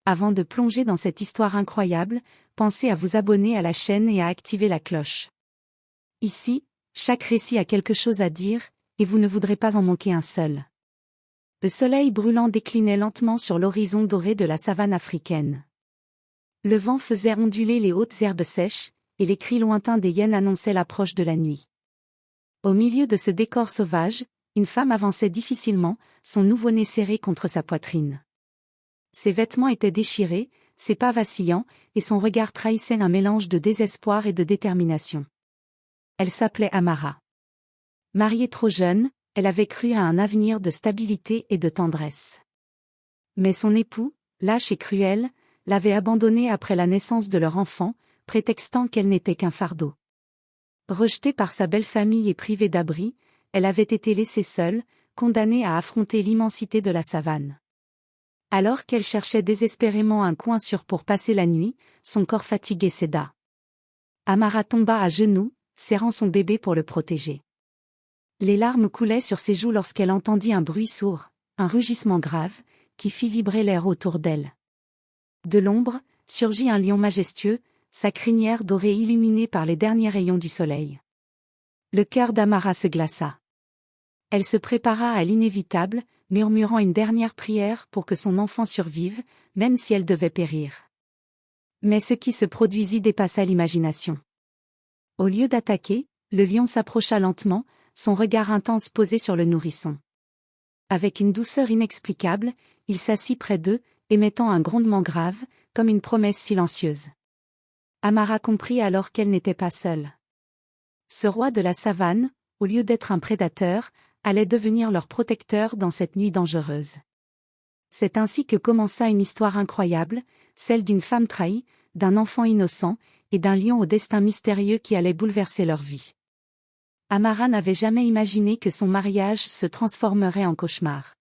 Avant de plonger dans cette histoire incroyable, pensez à vous abonner à la chaîne et à activer la cloche. Ici, chaque récit a quelque chose à dire, et vous ne voudrez pas en manquer un seul. Le soleil brûlant déclinait lentement sur l'horizon doré de la savane africaine. Le vent faisait onduler les hautes herbes sèches, et les cris lointains des hyènes annonçaient l'approche de la nuit. Au milieu de ce décor sauvage, une femme avançait difficilement, son nouveau-né serré contre sa poitrine. Ses vêtements étaient déchirés, ses pas vacillants, et son regard trahissait un mélange de désespoir et de détermination. Elle s'appelait Amara. Mariée trop jeune, elle avait cru à un avenir de stabilité et de tendresse. Mais son époux, lâche et cruel, l'avait abandonnée après la naissance de leur enfant, prétextant qu'elle n'était qu'un fardeau. Rejetée par sa belle famille et privée d'abri, elle avait été laissée seule, condamnée à affronter l'immensité de la savane. Alors qu'elle cherchait désespérément un coin sûr pour passer la nuit, son corps fatigué céda. Amara tomba à genoux, serrant son bébé pour le protéger. Les larmes coulaient sur ses joues lorsqu'elle entendit un bruit sourd, un rugissement grave, qui fit vibrer l'air autour d'elle. De l'ombre, surgit un lion majestueux, sa crinière dorée illuminée par les derniers rayons du soleil. Le cœur d'Amara se glaça. Elle se prépara à l'inévitable, murmurant une dernière prière pour que son enfant survive, même si elle devait périr. Mais ce qui se produisit dépassa l'imagination. Au lieu d'attaquer, le lion s'approcha lentement, son regard intense posé sur le nourrisson. Avec une douceur inexplicable, il s'assit près d'eux, émettant un grondement grave, comme une promesse silencieuse. Amara comprit alors qu'elle n'était pas seule. Ce roi de la savane, au lieu d'être un prédateur, allait devenir leur protecteur dans cette nuit dangereuse. C'est ainsi que commença une histoire incroyable, celle d'une femme trahie, d'un enfant innocent, et d'un lion au destin mystérieux qui allait bouleverser leur vie. Amara n'avait jamais imaginé que son mariage se transformerait en cauchemar.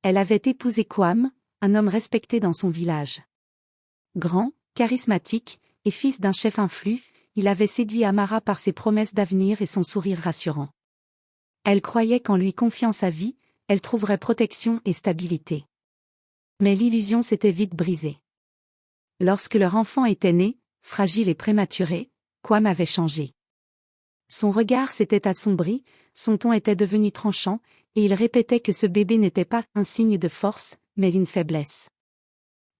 Elle avait épousé Kwame, un homme respecté dans son village. Grand, charismatique, et fils d'un chef influent, il avait séduit Amara par ses promesses d'avenir et son sourire rassurant. Elle croyait qu'en lui confiant sa vie, elle trouverait protection et stabilité. Mais l'illusion s'était vite brisée. Lorsque leur enfant était né, fragile et prématuré, Kwame avait changé. Son regard s'était assombri, son ton était devenu tranchant, et il répétait que ce bébé n'était pas un signe de force, mais d'une faiblesse.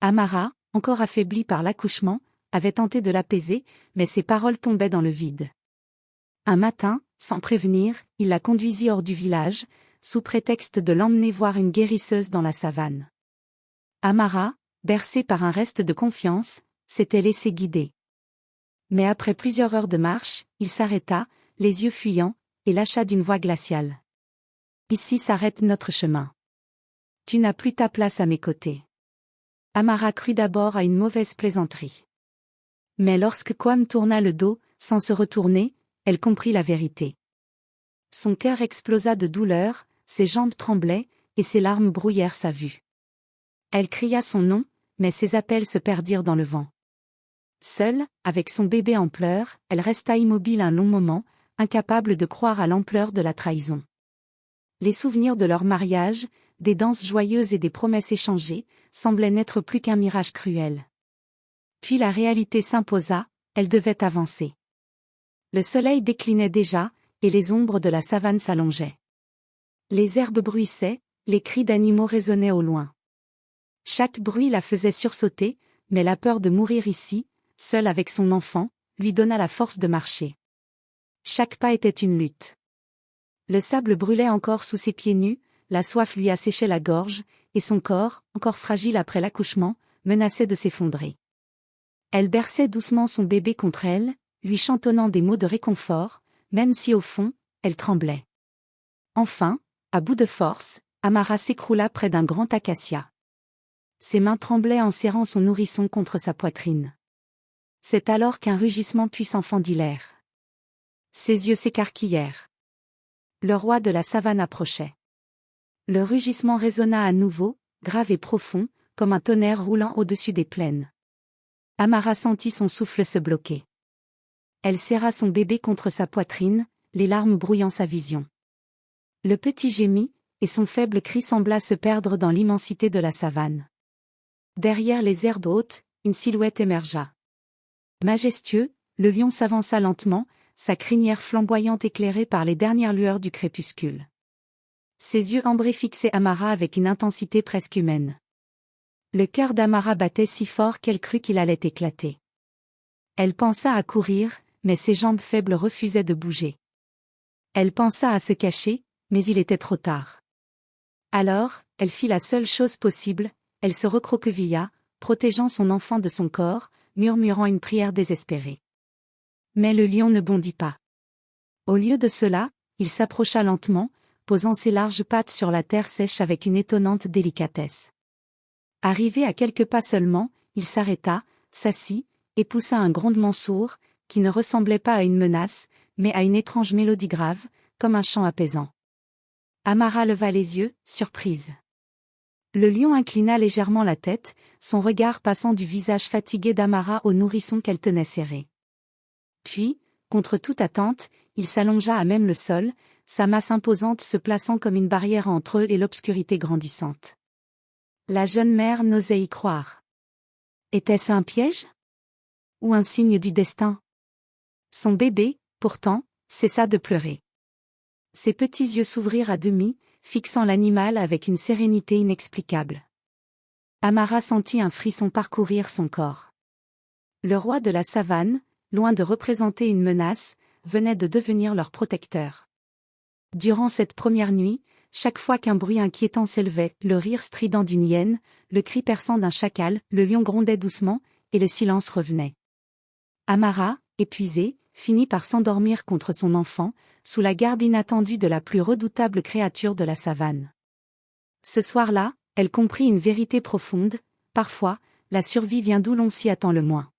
Amara, encore affaiblie par l'accouchement, avait tenté de l'apaiser, mais ses paroles tombaient dans le vide. Un matin, sans prévenir, il la conduisit hors du village, sous prétexte de l'emmener voir une guérisseuse dans la savane. Amara, bercée par un reste de confiance, s'était laissée guider. Mais après plusieurs heures de marche, il s'arrêta, les yeux fuyants, et lâcha d'une voix glaciale. « Ici s'arrête notre chemin. Tu n'as plus ta place à mes côtés. » Amara crut d'abord à une mauvaise plaisanterie. Mais lorsque Kwame tourna le dos, sans se retourner, elle comprit la vérité. Son cœur explosa de douleur, ses jambes tremblaient, et ses larmes brouillèrent sa vue. Elle cria son nom, mais ses appels se perdirent dans le vent. Seule, avec son bébé en pleurs, elle resta immobile un long moment, incapable de croire à l'ampleur de la trahison. Les souvenirs de leur mariage, des danses joyeuses et des promesses échangées, semblaient n'être plus qu'un mirage cruel. Puis la réalité s'imposa, elle devait avancer. Le soleil déclinait déjà, et les ombres de la savane s'allongeaient. Les herbes bruissaient, les cris d'animaux résonnaient au loin. Chaque bruit la faisait sursauter, mais la peur de mourir ici, seule avec son enfant, lui donna la force de marcher. Chaque pas était une lutte. Le sable brûlait encore sous ses pieds nus, la soif lui asséchait la gorge, et son corps, encore fragile après l'accouchement, menaçait de s'effondrer. Elle berçait doucement son bébé contre elle, lui chantonnant des mots de réconfort, même si au fond, elle tremblait. Enfin, à bout de force, Amara s'écroula près d'un grand acacia. Ses mains tremblaient en serrant son nourrisson contre sa poitrine. C'est alors qu'un rugissement puissant fendit l'air. Ses yeux s'écarquillèrent. Le roi de la savane approchait. Le rugissement résonna à nouveau, grave et profond, comme un tonnerre roulant au-dessus des plaines. Amara sentit son souffle se bloquer. Elle serra son bébé contre sa poitrine, les larmes brouillant sa vision. Le petit gémit, et son faible cri sembla se perdre dans l'immensité de la savane. Derrière les herbes hautes, une silhouette émergea. Majestueux, le lion s'avança lentement, sa crinière flamboyante éclairée par les dernières lueurs du crépuscule. Ses yeux ambrés fixaient Amara avec une intensité presque humaine. Le cœur d'Amara battait si fort qu'elle crut qu'il allait éclater. Elle pensa à courir, mais ses jambes faibles refusaient de bouger. Elle pensa à se cacher, mais il était trop tard. Alors, elle fit la seule chose possible, elle se recroquevilla, protégeant son enfant de son corps, murmurant une prière désespérée. Mais le lion ne bondit pas. Au lieu de cela, il s'approcha lentement, posant ses larges pattes sur la terre sèche avec une étonnante délicatesse. Arrivé à quelques pas seulement, il s'arrêta, s'assit, et poussa un grondement sourd, qui ne ressemblait pas à une menace, mais à une étrange mélodie grave, comme un chant apaisant. Amara leva les yeux, surprise. Le lion inclina légèrement la tête, son regard passant du visage fatigué d'Amara au nourrisson qu'elle tenait serré. Puis, contre toute attente, il s'allongea à même le sol, sa masse imposante se plaçant comme une barrière entre eux et l'obscurité grandissante. La jeune mère n'osait y croire. Était-ce un piège? Ou un signe du destin? Son bébé, pourtant, cessa de pleurer. Ses petits yeux s'ouvrirent à demi, fixant l'animal avec une sérénité inexplicable. Amara sentit un frisson parcourir son corps. Le roi de la savane, loin de représenter une menace, venait de devenir leur protecteur. Durant cette première nuit, chaque fois qu'un bruit inquiétant s'élevait, le rire strident d'une hyène, le cri perçant d'un chacal, le lion grondait doucement, et le silence revenait. Amara, épuisée, finit par s'endormir contre son enfant, sous la garde inattendue de la plus redoutable créature de la savane. Ce soir-là, elle comprit une vérité profonde, parfois, la survie vient d'où l'on s'y attend le moins.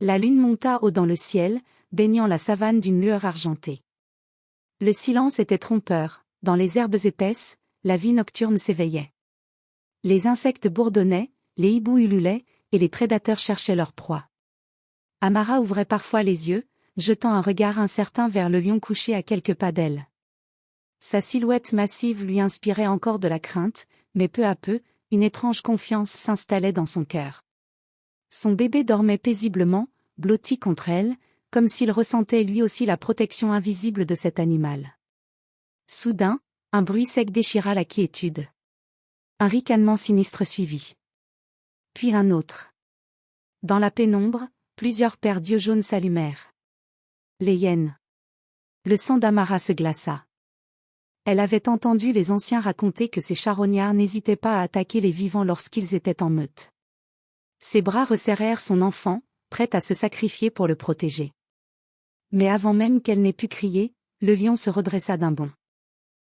La lune monta haut dans le ciel, baignant la savane d'une lueur argentée. Le silence était trompeur, dans les herbes épaisses, la vie nocturne s'éveillait. Les insectes bourdonnaient, les hiboux ululaient, et les prédateurs cherchaient leur proie. Amara ouvrait parfois les yeux, jetant un regard incertain vers le lion couché à quelques pas d'elle. Sa silhouette massive lui inspirait encore de la crainte, mais peu à peu, une étrange confiance s'installait dans son cœur. Son bébé dormait paisiblement, blotti contre elle, comme s'il ressentait lui aussi la protection invisible de cet animal. Soudain, un bruit sec déchira la quiétude. Un ricanement sinistre suivit. Puis un autre. Dans la pénombre, plusieurs paires d'yeux jaunes s'allumèrent. Les hyènes. Le sang d'Amara se glaça. Elle avait entendu les anciens raconter que ces charognards n'hésitaient pas à attaquer les vivants lorsqu'ils étaient en meute. Ses bras resserrèrent son enfant, prête à se sacrifier pour le protéger. Mais avant même qu'elle n'ait pu crier, le lion se redressa d'un bond.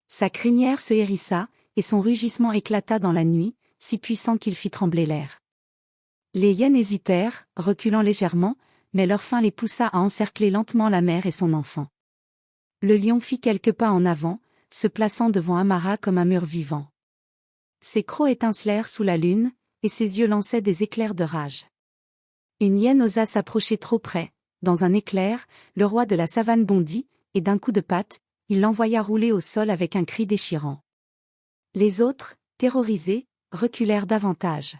Sa crinière se hérissa, et son rugissement éclata dans la nuit, si puissant qu'il fit trembler l'air. Les hyènes hésitèrent, reculant légèrement, mais leur faim les poussa à encercler lentement la mère et son enfant. Le lion fit quelques pas en avant, se plaçant devant Amara comme un mur vivant. Ses crocs étincelèrent sous la lune, et ses yeux lançaient des éclairs de rage. Une hyène osa s'approcher trop près. Dans un éclair, le roi de la savane bondit, et d'un coup de patte, il l'envoya rouler au sol avec un cri déchirant. Les autres, terrorisés, reculèrent davantage.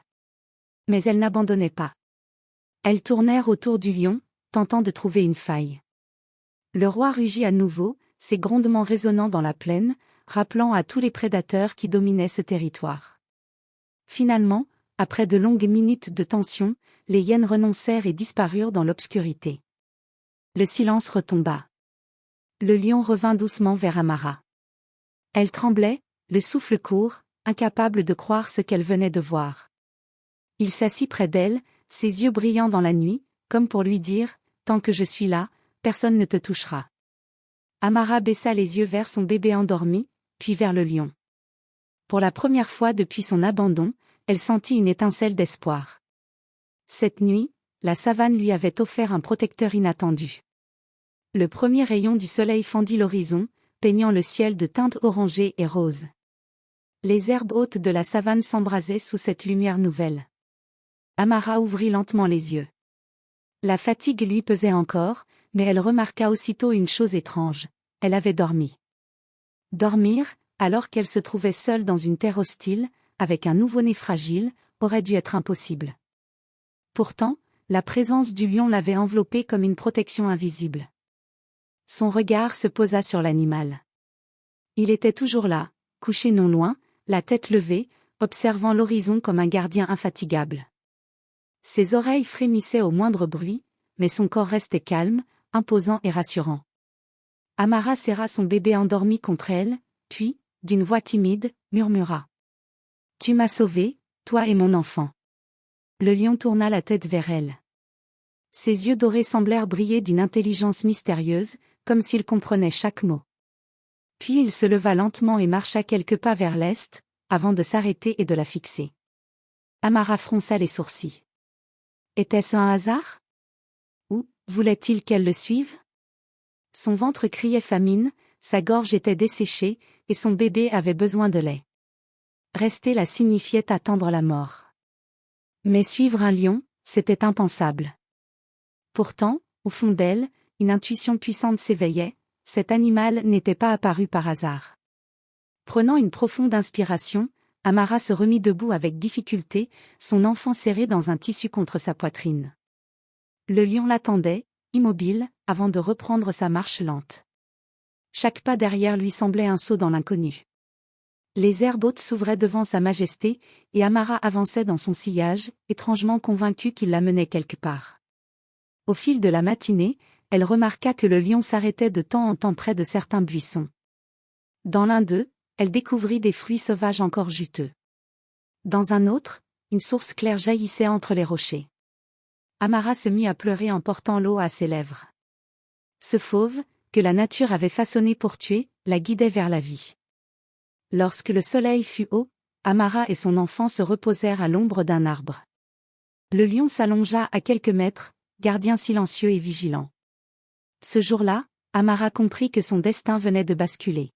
Mais elles n'abandonnaient pas. Elles tournèrent autour du lion, tentant de trouver une faille. Le roi rugit à nouveau, ses grondements résonnant dans la plaine, rappelant à tous les prédateurs qui dominaient ce territoire. Finalement, après de longues minutes de tension, les hyènes renoncèrent et disparurent dans l'obscurité. Le silence retomba. Le lion revint doucement vers Amara. Elle tremblait, le souffle court, incapable de croire ce qu'elle venait de voir. Il s'assit près d'elle, ses yeux brillant dans la nuit, comme pour lui dire « Tant que je suis là, personne ne te touchera ». Amara baissa les yeux vers son bébé endormi, puis vers le lion. Pour la première fois depuis son abandon, elle sentit une étincelle d'espoir. Cette nuit, la savane lui avait offert un protecteur inattendu. Le premier rayon du soleil fendit l'horizon, peignant le ciel de teintes orangées et roses. Les herbes hautes de la savane s'embrasaient sous cette lumière nouvelle. Amara ouvrit lentement les yeux. La fatigue lui pesait encore, mais elle remarqua aussitôt une chose étrange. Elle avait dormi. Dormir, alors qu'elle se trouvait seule dans une terre hostile, avec un nouveau-né fragile, aurait dû être impossible. Pourtant, la présence du lion l'avait enveloppé comme une protection invisible. Son regard se posa sur l'animal. Il était toujours là, couché non loin, la tête levée, observant l'horizon comme un gardien infatigable. Ses oreilles frémissaient au moindre bruit, mais son corps restait calme, imposant et rassurant. Amara serra son bébé endormi contre elle, puis, d'une voix timide, murmura. « Tu m'as sauvé, toi et mon enfant. » Le lion tourna la tête vers elle. Ses yeux dorés semblèrent briller d'une intelligence mystérieuse, comme s'il comprenait chaque mot. Puis il se leva lentement et marcha quelques pas vers l'est, avant de s'arrêter et de la fixer. Amara fronça les sourcils. Était-ce un hasard? Ou voulait-il qu'elle le suive? Son ventre criait famine, sa gorge était desséchée, et son bébé avait besoin de lait. Rester là signifiait attendre la mort. Mais suivre un lion, c'était impensable. Pourtant, au fond d'elle, une intuition puissante s'éveillait, cet animal n'était pas apparu par hasard. Prenant une profonde inspiration, Amara se remit debout avec difficulté, son enfant serré dans un tissu contre sa poitrine. Le lion l'attendait, immobile, avant de reprendre sa marche lente. Chaque pas derrière lui semblait un saut dans l'inconnu. Les herbes hautes s'ouvraient devant sa majesté, et Amara avançait dans son sillage, étrangement convaincue qu'il la menait quelque part. Au fil de la matinée, elle remarqua que le lion s'arrêtait de temps en temps près de certains buissons. Dans l'un d'eux, elle découvrit des fruits sauvages encore juteux. Dans un autre, une source claire jaillissait entre les rochers. Amara se mit à pleurer en portant l'eau à ses lèvres. Ce fauve, que la nature avait façonné pour tuer, la guidait vers la vie. Lorsque le soleil fut haut, Amara et son enfant se reposèrent à l'ombre d'un arbre. Le lion s'allongea à quelques mètres, gardien silencieux et vigilant. Ce jour-là, Amara comprit que son destin venait de basculer.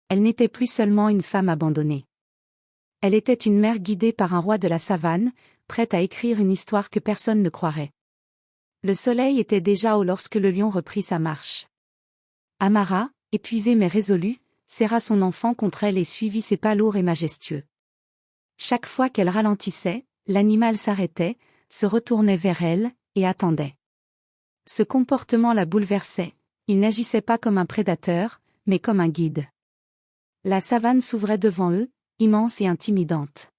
Elle n'était plus seulement une femme abandonnée. Elle était une mère guidée par un roi de la savane, prête à écrire une histoire que personne ne croirait. Le soleil était déjà haut lorsque le lion reprit sa marche. Amara, épuisée mais résolue, serra son enfant contre elle et suivit ses pas lourds et majestueux. Chaque fois qu'elle ralentissait, l'animal s'arrêtait, se retournait vers elle, et attendait. Ce comportement la bouleversait, il n'agissait pas comme un prédateur, mais comme un guide. La savane s'ouvrait devant eux, immense et intimidante.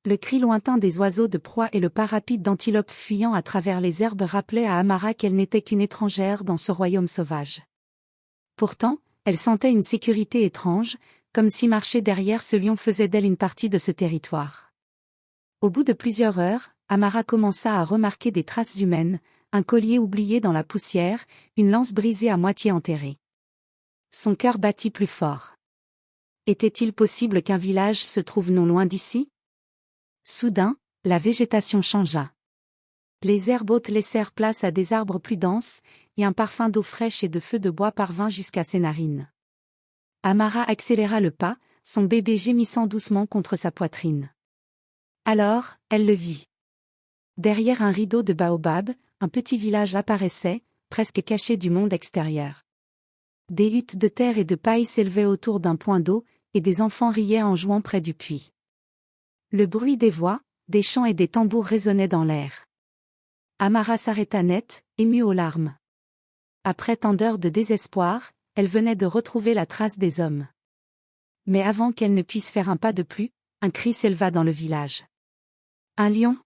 Le cri lointain des oiseaux de proie et le pas rapide d'antilopes fuyant à travers les herbes rappelaient à Amara qu'elle n'était qu'une étrangère dans ce royaume sauvage. Pourtant, elle sentait une sécurité étrange, comme si marcher derrière ce lion faisait d'elle une partie de ce territoire. Au bout de plusieurs heures, Amara commença à remarquer des traces humaines, un collier oublié dans la poussière, une lance brisée à moitié enterrée. Son cœur battit plus fort. Était-il possible qu'un village se trouve non loin d'ici? Soudain, la végétation changea. Les herbes hautes laissèrent place à des arbres plus denses, et un parfum d'eau fraîche et de feu de bois parvint jusqu'à ses narines. Amara accéléra le pas, son bébé gémissant doucement contre sa poitrine. Alors, elle le vit. Derrière un rideau de baobab, un petit village apparaissait, presque caché du monde extérieur. Des huttes de terre et de paille s'élevaient autour d'un point d'eau, et des enfants riaient en jouant près du puits. Le bruit des voix, des chants et des tambours résonnait dans l'air. Amara s'arrêta net, émue aux larmes. Après tant d'heures de désespoir, elle venait de retrouver la trace des hommes. Mais avant qu'elle ne puisse faire un pas de plus, un cri s'éleva dans le village. Un lion!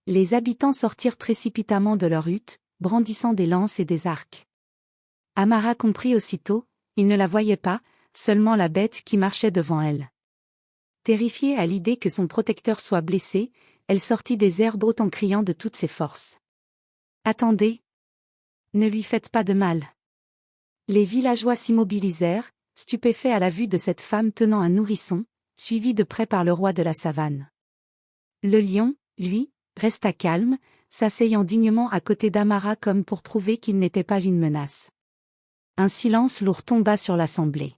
Les habitants sortirent précipitamment de leur hutte, brandissant des lances et des arcs. Amara comprit aussitôt, ils ne la voyaient pas, seulement la bête qui marchait devant elle. Terrifiée à l'idée que son protecteur soit blessé, elle sortit des herbes hautes en criant de toutes ses forces. « Attendez! Ne lui faites pas de mal !» Les villageois s'immobilisèrent, stupéfaits à la vue de cette femme tenant un nourrisson, suivie de près par le roi de la savane. Le lion, lui, resta calme, s'asseyant dignement à côté d'Amara comme pour prouver qu'il n'était pas une menace. Un silence lourd tomba sur l'assemblée.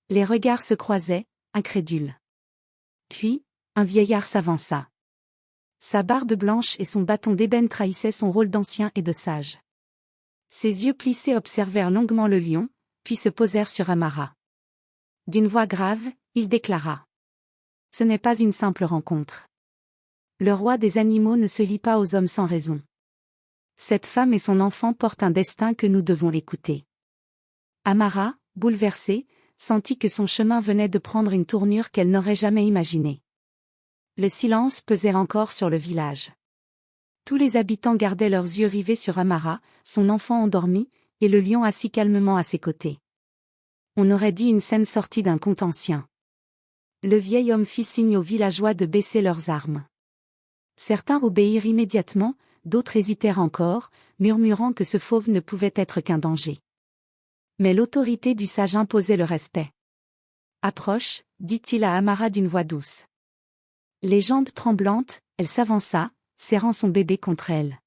Les regards se croisaient, incrédules. Puis, un vieillard s'avança. Sa barbe blanche et son bâton d'ébène trahissaient son rôle d'ancien et de sage. Ses yeux plissés observèrent longuement le lion, puis se posèrent sur Amara. D'une voix grave, il déclara. Ce n'est pas une simple rencontre. Le roi des animaux ne se lie pas aux hommes sans raison. Cette femme et son enfant portent un destin que nous devons écouter. Amara, bouleversée, sentit que son chemin venait de prendre une tournure qu'elle n'aurait jamais imaginée. Le silence pesait encore sur le village. Tous les habitants gardaient leurs yeux rivés sur Amara, son enfant endormi, et le lion assis calmement à ses côtés. On aurait dit une scène sortie d'un conte ancien. Le vieil homme fit signe aux villageois de baisser leurs armes. Certains obéirent immédiatement, d'autres hésitèrent encore, murmurant que ce fauve ne pouvait être qu'un danger. Mais l'autorité du sage imposait le respect. « Approche », dit-il à Amara d'une voix douce. Les jambes tremblantes, elle s'avança, serrant son bébé contre elle.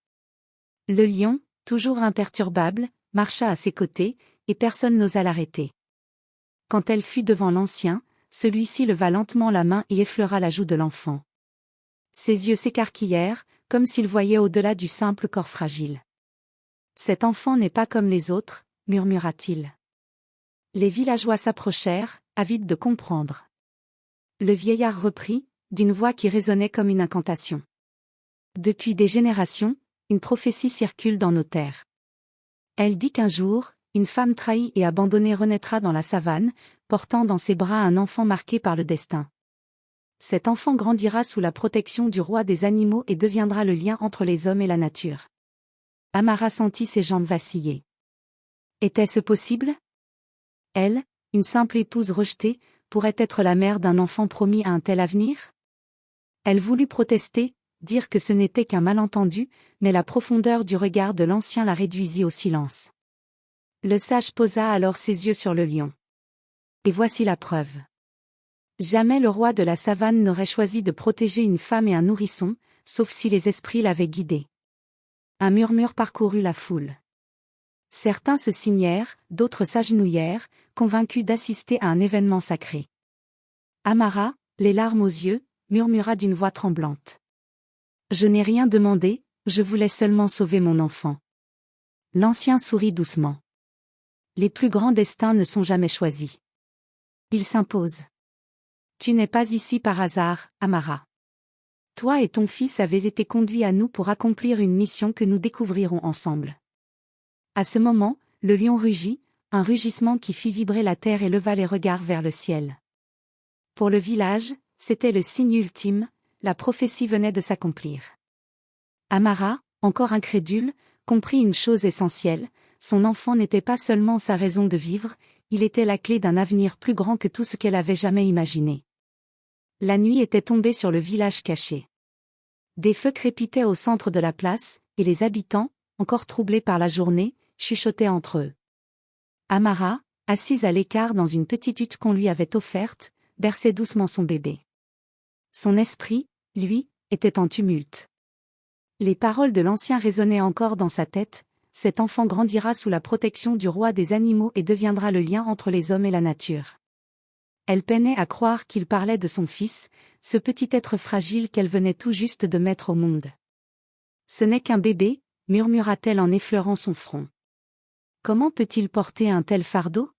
Le lion, toujours imperturbable, marcha à ses côtés, et personne n'osa l'arrêter. Quand elle fut devant l'ancien, celui-ci leva lentement la main et effleura la joue de l'enfant. Ses yeux s'écarquillèrent, comme s'il voyait au-delà du simple corps fragile. « Cet enfant n'est pas comme les autres », murmura-t-il. Les villageois s'approchèrent, avides de comprendre. Le vieillard reprit, d'une voix qui résonnait comme une incantation. Depuis des générations, une prophétie circule dans nos terres. Elle dit qu'un jour, une femme trahie et abandonnée renaîtra dans la savane, portant dans ses bras un enfant marqué par le destin. Cet enfant grandira sous la protection du roi des animaux et deviendra le lien entre les hommes et la nature. Amara sentit ses jambes vaciller. Était-ce possible? Elle, une simple épouse rejetée, pourrait être la mère d'un enfant promis à un tel avenir? Elle voulut protester, dire que ce n'était qu'un malentendu, mais la profondeur du regard de l'ancien la réduisit au silence. Le sage posa alors ses yeux sur le lion. Et voici la preuve. Jamais le roi de la savane n'aurait choisi de protéger une femme et un nourrisson, sauf si les esprits l'avaient guidé. Un murmure parcourut la foule. Certains se signèrent, d'autres s'agenouillèrent, convaincus d'assister à un événement sacré. Amara, les larmes aux yeux, murmura d'une voix tremblante. « Je n'ai rien demandé, je voulais seulement sauver mon enfant. » L'ancien sourit doucement. Les plus grands destins ne sont jamais choisis. Ils s'imposent. Tu n'es pas ici par hasard, Amara. Toi et ton fils avez été conduits à nous pour accomplir une mission que nous découvrirons ensemble. À ce moment, le lion rugit, un rugissement qui fit vibrer la terre et leva les regards vers le ciel. Pour le village, c'était le signe ultime, la prophétie venait de s'accomplir. Amara, encore incrédule, comprit une chose essentielle, son enfant n'était pas seulement sa raison de vivre, il était la clé d'un avenir plus grand que tout ce qu'elle avait jamais imaginé. La nuit était tombée sur le village caché. Des feux crépitaient au centre de la place, et les habitants, encore troublés par la journée, chuchotaient entre eux. Amara, assise à l'écart dans une petite hutte qu'on lui avait offerte, berçait doucement son bébé. Son esprit, lui, était en tumulte. Les paroles de l'ancien résonnaient encore dans sa tête, cet enfant grandira sous la protection du roi des animaux et deviendra le lien entre les hommes et la nature. Elle peinait à croire qu'il parlait de son fils, ce petit être fragile qu'elle venait tout juste de mettre au monde. Ce n'est qu'un bébé, murmura-t-elle en effleurant son front. Comment peut-il porter un tel fardeau?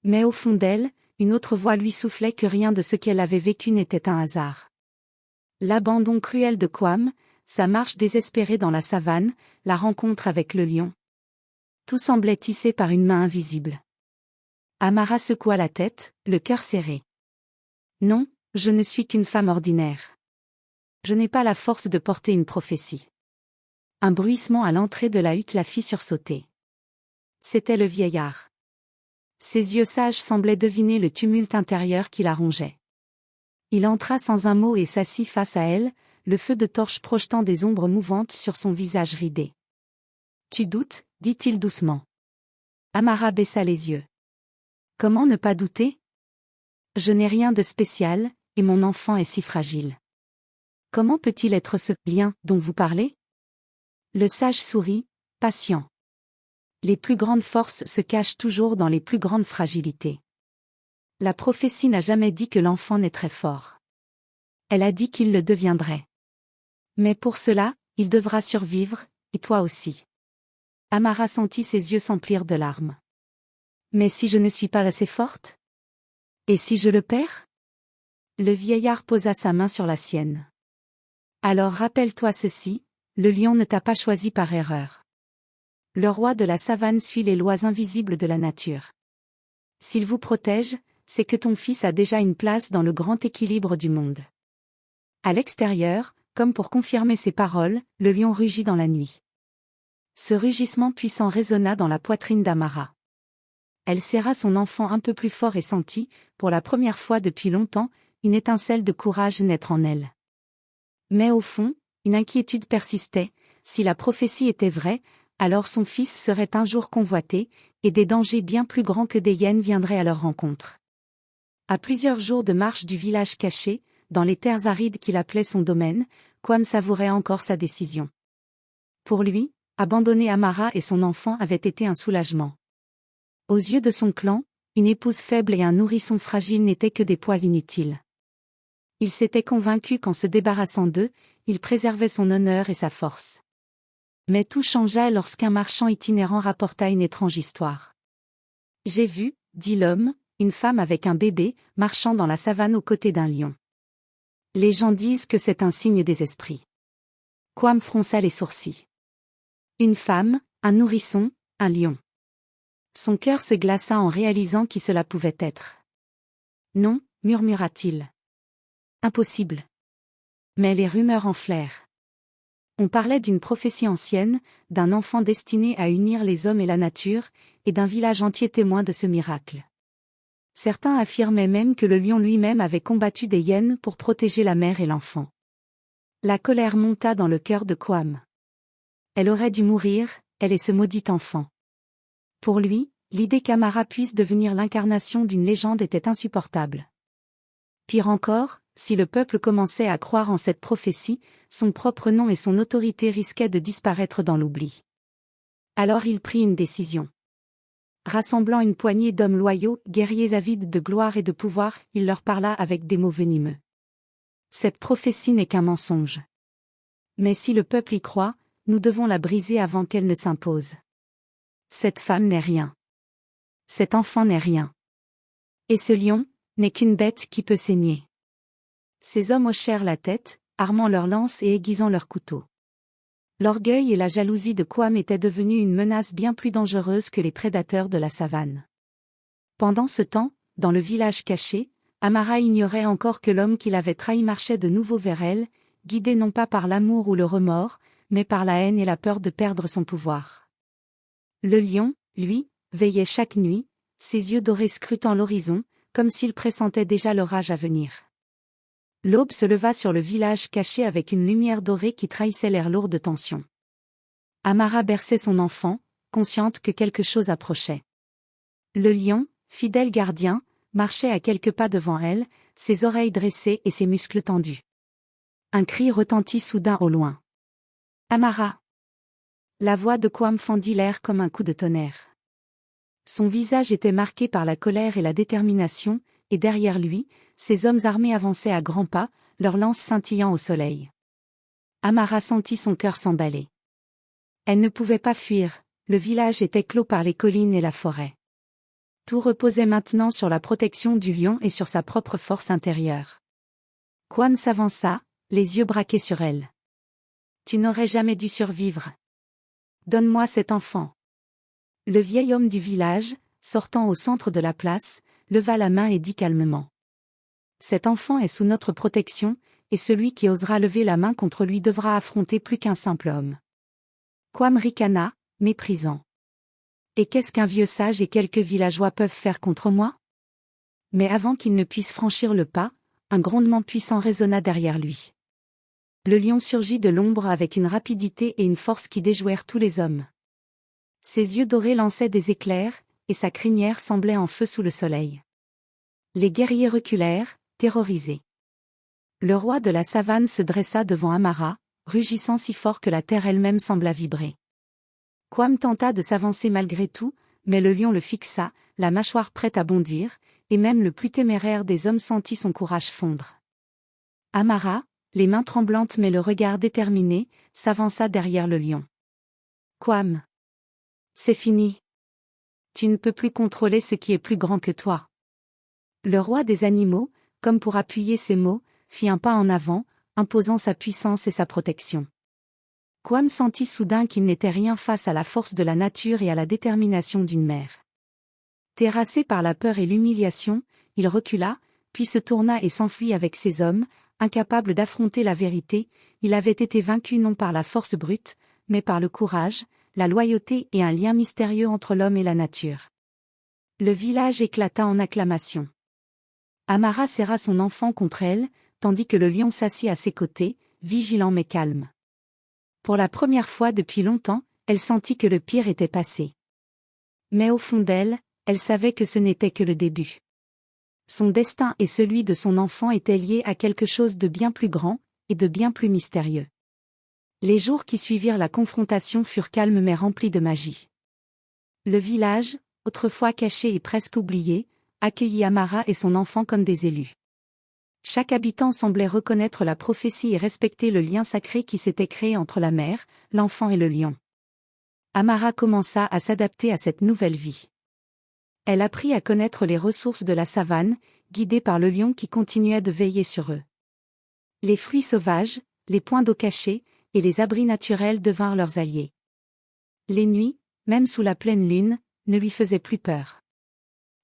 Mais au fond d'elle, une autre voix lui soufflait que rien de ce qu'elle avait vécu n'était un hasard. L'abandon cruel de Kwam, sa marche désespérée dans la savane, la rencontre avec le lion. Tout semblait tissé par une main invisible. Amara secoua la tête, le cœur serré. Non, je ne suis qu'une femme ordinaire. Je n'ai pas la force de porter une prophétie. Un bruissement à l'entrée de la hutte la fit sursauter. C'était le vieillard. Ses yeux sages semblaient deviner le tumulte intérieur qui la rongeait. Il entra sans un mot et s'assit face à elle, le feu de torche projetant des ombres mouvantes sur son visage ridé. « Tu doutes » dit-il doucement. Amara baissa les yeux. « Comment ne pas douter ? Je n'ai rien de spécial, et mon enfant est si fragile. Comment peut-il être ce lien dont vous parlez ? » Le sage sourit, patient. Les plus grandes forces se cachent toujours dans les plus grandes fragilités. La prophétie n'a jamais dit que l'enfant naîtrait fort. Elle a dit qu'il le deviendrait. Mais pour cela, il devra survivre, et toi aussi. Amara sentit ses yeux s'emplir de larmes. Mais si je ne suis pas assez forte ? Et si je le perds ? Le vieillard posa sa main sur la sienne. Alors rappelle-toi ceci, le lion ne t'a pas choisi par erreur. Le roi de la savane suit les lois invisibles de la nature. S'il vous protège, c'est que ton fils a déjà une place dans le grand équilibre du monde. À l'extérieur, comme pour confirmer ses paroles, le lion rugit dans la nuit. Ce rugissement puissant résonna dans la poitrine d'Amara. Elle serra son enfant un peu plus fort et sentit, pour la première fois depuis longtemps, une étincelle de courage naître en elle. Mais au fond, une inquiétude persistait, si la prophétie était vraie, alors son fils serait un jour convoité, et des dangers bien plus grands que des hyènes viendraient à leur rencontre. À plusieurs jours de marche du village caché, dans les terres arides qu'il appelait son domaine, Kwam savourait encore sa décision. Pour lui, abandonner Amara et son enfant avait été un soulagement. Aux yeux de son clan, une épouse faible et un nourrisson fragile n'étaient que des poids inutiles. Il s'était convaincu qu'en se débarrassant d'eux, il préservait son honneur et sa force. Mais tout changea lorsqu'un marchand itinérant rapporta une étrange histoire. « J'ai vu, dit l'homme, une femme avec un bébé, marchant dans la savane aux côtés d'un lion. Les gens disent que c'est un signe des esprits. » Kwam fronça les sourcils. Une femme, un nourrisson, un lion. Son cœur se glaça en réalisant qui cela pouvait être. « Non, murmura-t-il. Impossible. » Mais les rumeurs enflèrent. On parlait d'une prophétie ancienne, d'un enfant destiné à unir les hommes et la nature, et d'un village entier témoin de ce miracle. Certains affirmaient même que le lion lui-même avait combattu des hyènes pour protéger la mère et l'enfant. La colère monta dans le cœur de Kwam. Elle aurait dû mourir, elle et ce maudit enfant. Pour lui, l'idée qu'Amara puisse devenir l'incarnation d'une légende était insupportable. Pire encore, si le peuple commençait à croire en cette prophétie, son propre nom et son autorité risquaient de disparaître dans l'oubli. Alors il prit une décision. Rassemblant une poignée d'hommes loyaux, guerriers avides de gloire et de pouvoir, il leur parla avec des mots venimeux. Cette prophétie n'est qu'un mensonge. Mais si le peuple y croit, nous devons la briser avant qu'elle ne s'impose. Cette femme n'est rien. Cet enfant n'est rien. Et ce lion n'est qu'une bête qui peut saigner. Ces hommes hochèrent la tête, armant leurs lances et aiguisant leurs couteaux. L'orgueil et la jalousie de Kwam étaient devenus une menace bien plus dangereuse que les prédateurs de la savane. Pendant ce temps, dans le village caché, Amara ignorait encore que l'homme qui l'avait trahi marchait de nouveau vers elle, guidé non pas par l'amour ou le remords, mais par la haine et la peur de perdre son pouvoir. Le lion, lui, veillait chaque nuit, ses yeux dorés scrutant l'horizon, comme s'il pressentait déjà l'orage à venir. L'aube se leva sur le village caché avec une lumière dorée qui trahissait l'air lourd de tension. Amara berçait son enfant, consciente que quelque chose approchait. Le lion, fidèle gardien, marchait à quelques pas devant elle, ses oreilles dressées et ses muscles tendus. Un cri retentit soudain au loin. « Amara !» La voix de Kwam fendit l'air comme un coup de tonnerre. Son visage était marqué par la colère et la détermination, et derrière lui, ces hommes armés avançaient à grands pas, leurs lances scintillant au soleil. Amara sentit son cœur s'emballer. Elle ne pouvait pas fuir, le village était clos par les collines et la forêt. Tout reposait maintenant sur la protection du lion et sur sa propre force intérieure. Kwam s'avança, les yeux braqués sur elle. « Tu n'aurais jamais dû survivre. Donne-moi cet enfant. » Le vieil homme du village, sortant au centre de la place, leva la main et dit calmement. « Cet enfant est sous notre protection, et celui qui osera lever la main contre lui devra affronter plus qu'un simple homme. » Kwam ricana, méprisant. « Et qu'est-ce qu'un vieux sage et quelques villageois peuvent faire contre moi ?» Mais avant qu'il ne puisse franchir le pas, un grondement puissant résonna derrière lui. Le lion surgit de l'ombre avec une rapidité et une force qui déjouèrent tous les hommes. Ses yeux dorés lançaient des éclairs, et sa crinière semblait en feu sous le soleil. Les guerriers reculèrent, terrorisés. Le roi de la savane se dressa devant Amara, rugissant si fort que la terre elle-même sembla vibrer. Kwam tenta de s'avancer malgré tout, mais le lion le fixa, la mâchoire prête à bondir, et même le plus téméraire des hommes sentit son courage fondre. Amara, les mains tremblantes mais le regard déterminé, s'avança derrière le lion. « Kwam. C'est fini. Tu ne peux plus contrôler ce qui est plus grand que toi. » Le roi des animaux, comme pour appuyer ses mots, fit un pas en avant, imposant sa puissance et sa protection. Kwam sentit soudain qu'il n'était rien face à la force de la nature et à la détermination d'une mère. Terrassé par la peur et l'humiliation, il recula, puis se tourna et s'enfuit avec ses hommes, incapable d'affronter la vérité. Il avait été vaincu non par la force brute, mais par le courage, la loyauté et un lien mystérieux entre l'homme et la nature. Le village éclata en acclamations. Amara serra son enfant contre elle, tandis que le lion s'assit à ses côtés, vigilant mais calme. Pour la première fois depuis longtemps, elle sentit que le pire était passé. Mais au fond d'elle, elle savait que ce n'était que le début. Son destin et celui de son enfant étaient liés à quelque chose de bien plus grand, et de bien plus mystérieux. Les jours qui suivirent la confrontation furent calmes mais remplis de magie. Le village, autrefois caché et presque oublié, accueillit Amara et son enfant comme des élus. Chaque habitant semblait reconnaître la prophétie et respecter le lien sacré qui s'était créé entre la mère, l'enfant et le lion. Amara commença à s'adapter à cette nouvelle vie. Elle apprit à connaître les ressources de la savane, guidée par le lion qui continuait de veiller sur eux. Les fruits sauvages, les points d'eau cachés, et les abris naturels devinrent leurs alliés. Les nuits, même sous la pleine lune, ne lui faisaient plus peur.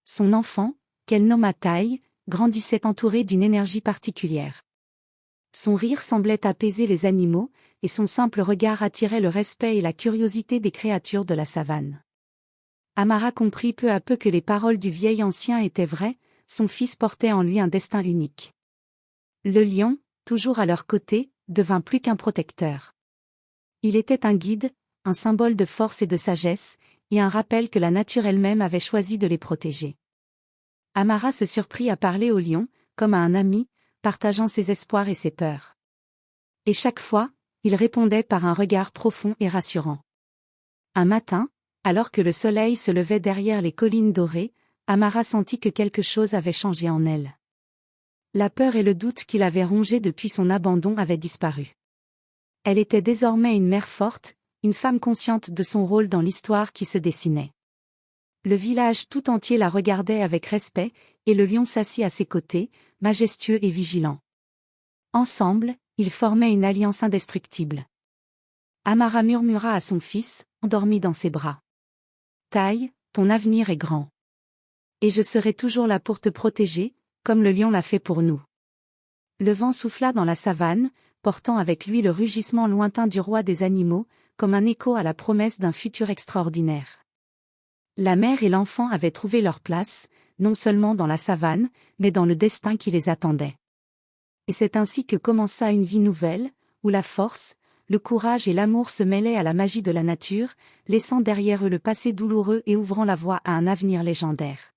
Son enfant, qu'elle nomma Taille, grandissait entouré d'une énergie particulière. Son rire semblait apaiser les animaux, et son simple regard attirait le respect et la curiosité des créatures de la savane. Amara comprit peu à peu que les paroles du vieil ancien étaient vraies, son fils portait en lui un destin unique. Le lion, toujours à leur côté, devint plus qu'un protecteur. Il était un guide, un symbole de force et de sagesse, et un rappel que la nature elle-même avait choisi de les protéger. Amara se surprit à parler au lion, comme à un ami, partageant ses espoirs et ses peurs. Et chaque fois, il répondait par un regard profond et rassurant. Un matin, alors que le soleil se levait derrière les collines dorées, Amara sentit que quelque chose avait changé en elle. La peur et le doute qui l'avaient rongée depuis son abandon avaient disparu. Elle était désormais une mère forte, une femme consciente de son rôle dans l'histoire qui se dessinait. Le village tout entier la regardait avec respect, et le lion s'assit à ses côtés, majestueux et vigilant. Ensemble, ils formaient une alliance indestructible. Amara murmura à son fils, endormi dans ses bras. « Taille, ton avenir est grand. Et je serai toujours là pour te protéger, comme le lion l'a fait pour nous. » Le vent souffla dans la savane, portant avec lui le rugissement lointain du roi des animaux, comme un écho à la promesse d'un futur extraordinaire. La mère et l'enfant avaient trouvé leur place, non seulement dans la savane, mais dans le destin qui les attendait. Et c'est ainsi que commença une vie nouvelle, où la force, le courage et l'amour se mêlaient à la magie de la nature, laissant derrière eux le passé douloureux et ouvrant la voie à un avenir légendaire.